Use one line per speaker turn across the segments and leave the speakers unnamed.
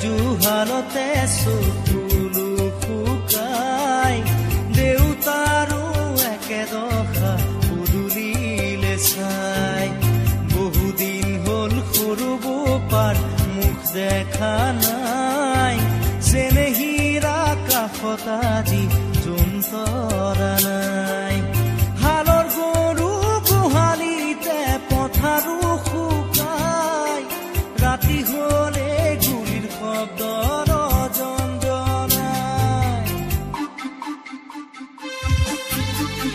জুহালতে চকুলো শুকাই দেউতাৰো একেদশা পদূলিলে চাই বহুদিন হ'ল সৰু বোপাৰ মুখ দেখা নাই চেনেহীৰা কাষত আজি জোনতৰা নাই হালৰ গৰু গোহালিতে পথাৰো শুকাই ৰাতি হলে গুলিৰ শব্দৰ জঞ্জনাই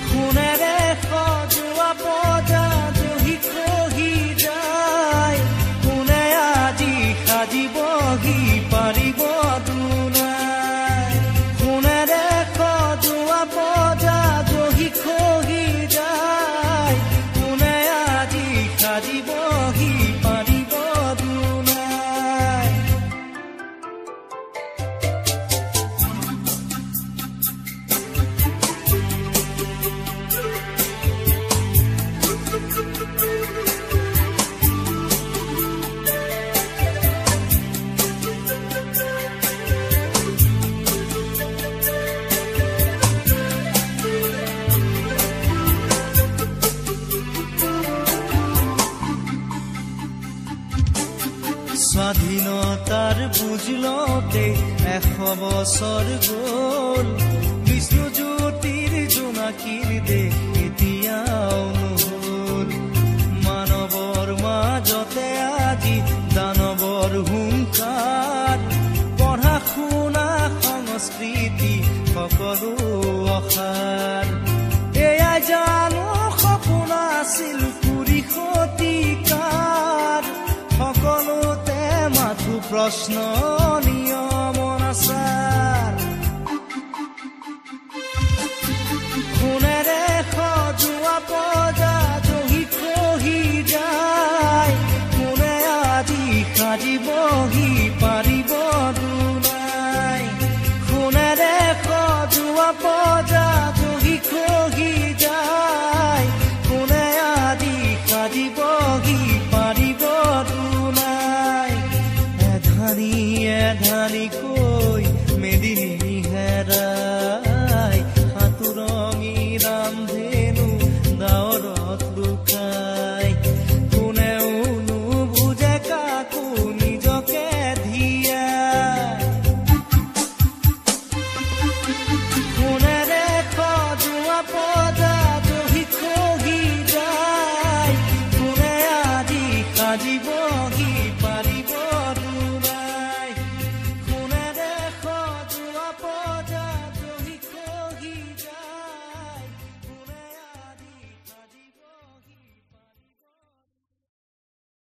সোণেৰে সজোৱা পজা জহি খহি যায় কোনে আজি সাজিবহি পাৰিব দুনাই সোণেৰে সজোৱা পজা জহি খহি যায় কোনে আজি সাজিবহি পাৰিব দুনাই স্বাধীনতাৰ বুজলতে 100 বছৰ গল বিষ্ণুজ্যোতিৰ জোনাকীৰ দেশ এতিয়াও নহল মানৱৰ মাজতে আজি দানৱৰ হুংকাৰ পঢ়া শুনা সংস্কৃতি সকলো অসাৰ এয়া জানো সপোন আছিল কুৰি শতিকাৰ সকলোতে মাথো প্ৰশ্ন নিয়ম আচাৰ সোণেৰে সজোৱা পজা জহি খহি যায় কোনে আজি সাজিবহি পাৰিব দুনাই সোণেৰে সজোৱা পজা জহি খহি যায় কোনে আজি সাজিবহি পাৰিব দুনাই এধানিকৈ মেদিনী হেৰাই সাঁতুৰঙি ৰামধেনু ডাৱৰত লুকাই কোনেও নুবুজে কাকো নিজকে ধিয়া সোণেৰে সজোৱা পজা জহি খহি যায় কোনে আজি সাজিব